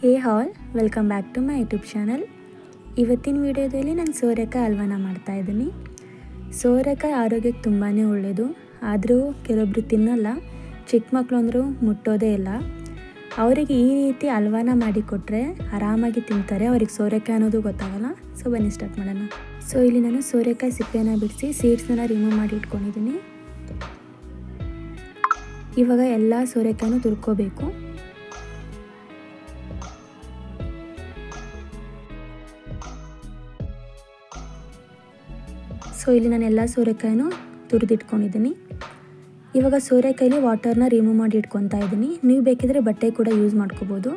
Hey all, welcome back to my YouTube channel. ಇವತ್ತಿನ ವಿಡಿಯೋದಲ್ಲಿ ನಾನು ಸೋರೆಕಾಯಿ ಹಲ್ವಾನ ಮಾಡ್ತಾಯಿದ್ದೀನಿ. ಸೋರೆಕಾಯಿ ಆರೋಗ್ಯಕ್ಕೆ ತುಂಬಾ ಒಳ್ಳೆಯದು. ಆದರೂ ಕೆಲವೊಬ್ಬರು ತಿನ್ನಲ್ಲ, ಚಿಕ್ಕ ಮಕ್ಕಳು ಅಂದರೂ ಮುಟ್ಟೋದೇ ಇಲ್ಲ. ಅವರಿಗೆ ಈ ರೀತಿ ಹಲ್ವಾನ ಮಾಡಿಕೊಟ್ರೆ ಆರಾಮಾಗಿ ತಿಂತಾರೆ. ಅವ್ರಿಗೆ ಸೋರೆಕಾಯಿ ಅನ್ನೋದು ಗೊತ್ತಾಗಲ್ಲ. ಸೊ ಬನ್ನಿ ಸ್ಟಾರ್ಟ್ ಮಾಡೋಣ. ಸೊ ಇಲ್ಲಿ ನಾನು ಸೋರೆಕಾಯಿ ಸಿಪ್ಪೆನ ಬಿಡಿಸಿ ಸೀಡ್ಸನ್ನ ರಿಮೂವ್ ಮಾಡಿ ಇಟ್ಕೊಂಡಿದ್ದೀನಿ. ಇವಾಗ ಎಲ್ಲ ಸೋರೆಕಾಯಿನೂ ತುರ್ಕೋಬೇಕು. ಸೊ ಇಲ್ಲಿ ನಾನು ಎಲ್ಲ ಸೋರೆಕಾಯಿನೂ ತುರಿದಿಟ್ಕೊಂಡಿದ್ದೀನಿ. ಇವಾಗ ಸೋರೆಕಾಯಲ್ಲಿ ವಾಟರ್ನ ರಿಮೂವ್ ಮಾಡಿ ಇಟ್ಕೊತಾ ಇದ್ದೀನಿ. ನೀವು ಬೇಕಿದ್ರೆ ಬಟ್ಟೆ ಕೂಡ ಯೂಸ್ ಮಾಡ್ಕೋಬೋದು.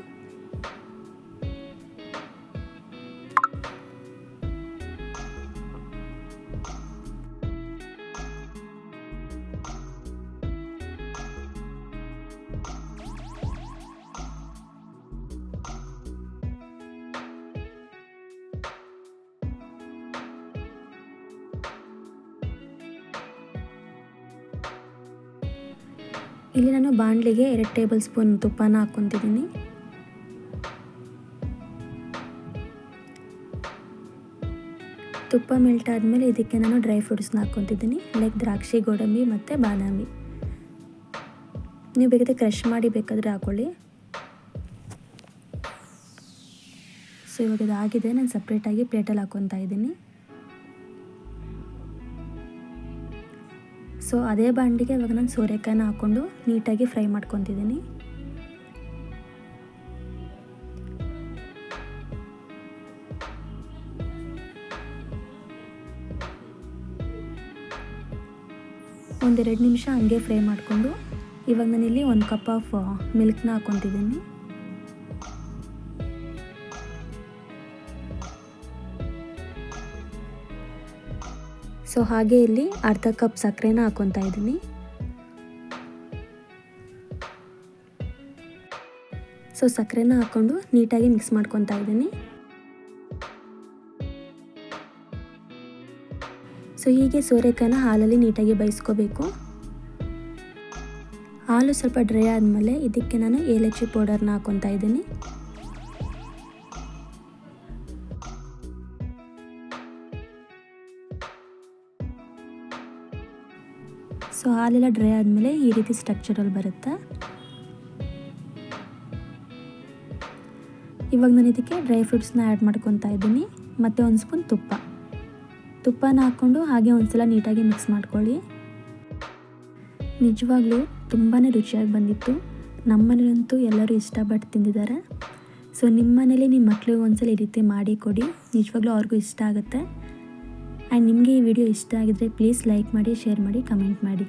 ಇಲ್ಲಿ ನಾನು ಬಾಣಲಿಗೆ 2 ಟೇಬಲ್ ಸ್ಪೂನ್ ತುಪ್ಪನ ಹಾಕ್ಕೊತಿದ್ದೀನಿ. ತುಪ್ಪ ಮೆಲ್ಟ್ ಆದಮೇಲೆ ಇದಕ್ಕೆ ನಾನು ಡ್ರೈ ಫ್ರೂಟ್ಸ್ನ ಹಾಕ್ಕೊತಿದ್ದೀನಿ. ಲೈಕ್ ದ್ರಾಕ್ಷಿ, ಗೋಡಂಬಿ ಮತ್ತು ಬಾದಾಮಿ. ನೀವು ಬೇಕಾದರೆ ಕ್ರಷ್ ಮಾಡಿ ಬೇಕಾದರೆ ಹಾಕ್ಕೊಳ್ಳಿ. ಸೊ ಇವಾಗ ಇದಾಗಿದೆ, ನಾನು ಸಪ್ರೇಟಾಗಿ ಪ್ಲೇಟಲ್ಲಿ ಹಾಕ್ಕೊತಾ ಇದ್ದೀನಿ. ಸೊ ಅದೇ ಬಾಂಡಿಗೆ ಇವಾಗ ನಾನು ಸೋರೆಕಾಯಿನ ಹಾಕ್ಕೊಂಡು ನೀಟಾಗಿ ಫ್ರೈ ಮಾಡ್ಕೊತಿದ್ದೀನಿ. ಒಂದೆರಡು ನಿಮಿಷ ಹಂಗೆ ಫ್ರೈ ಮಾಡಿಕೊಂಡು ಇವಾಗ ನಾನಿಲ್ಲಿ 1 ಕಪ್ ಆಫ್ ಮಿಲ್ಕ್ನ ಹಾಕ್ಕೊತಿದ್ದೀನಿ. ಸೊ ಹಾಗೆ ಇಲ್ಲಿ ಅರ್ಧ ಕಪ್ ಸಕ್ಕರೆನ ಹಾಕ್ಕೊತಾ ಇದ್ದೀನಿ. ಸೊ ಸಕ್ಕರೆನ ಹಾಕ್ಕೊಂಡು ನೀಟಾಗಿ ಮಿಕ್ಸ್ ಮಾಡ್ಕೊತಾ ಇದ್ದೀನಿ. ಸೊ ಹೀಗೆ ಸೋರೆಕಾಯಿನ ಹಾಲಲ್ಲಿ ನೀಟಾಗಿ ಬೇಯಿಸ್ಕೋಬೇಕು. ಹಾಲು ಸ್ವಲ್ಪ ಡ್ರೈ ಆದಮೇಲೆ ಇದಕ್ಕೆ ನಾನು ಏಲಕ್ಕಿ ಪೌಡರ್ನ ಹಾಕ್ಕೊತಾ ಇದ್ದೀನಿ. ಸೊ ಹಾಲೆಲ್ಲ ಡ್ರೈ ಆದಮೇಲೆ ಈ ರೀತಿ ಸ್ಟ್ರಕ್ಚರಲ್ಲಿ ಬರುತ್ತೆ. ಇವಾಗ ನಾನು ಇದಕ್ಕೆ ಡ್ರೈ ಫ್ರೂಟ್ಸ್ನ ಆ್ಯಡ್ ಮಾಡ್ಕೊತಾ ಇದ್ದೀನಿ ಮತ್ತು 1 ಸ್ಪೂನ್ ತುಪ್ಪನ ಹಾಕ್ಕೊಂಡು ಹಾಗೆ ಒಂದ್ಸಲ ನೀಟಾಗಿ ಮಿಕ್ಸ್ ಮಾಡ್ಕೊಳ್ಳಿ. ನಿಜವಾಗ್ಲೂ ತುಂಬಾ ರುಚಿಯಾಗಿ ಬಂದಿತ್ತು. ನಮ್ಮ ಮನೇಲಂತೂ ಎಲ್ಲರೂ ಇಷ್ಟಪಟ್ಟು ತಿಂದಿದ್ದಾರೆ. ಸೊ ನಿಮ್ಮ ಮನೇಲಿ ನಿಮ್ಮ ಮಕ್ಕಳಿಗೆ ಒಂದ್ಸಲ ಈ ರೀತಿ ಮಾಡಿ ಕೊಡಿ, ನಿಜವಾಗ್ಲೂ ಅವ್ರಿಗೂ ಇಷ್ಟ ಆಗುತ್ತೆ. ಆ್ಯಂಡ್ ನಿಮಗೆ ಈ ವಿಡಿಯೋ ಇಷ್ಟ ಆಗಿದ್ರೆ ಪ್ಲೀಸ್ ಲೈಕ್ ಮಾಡಿ, ಶೇರ್ ಮಾಡಿ, ಕಮೆಂಟ್ ಮಾಡಿ.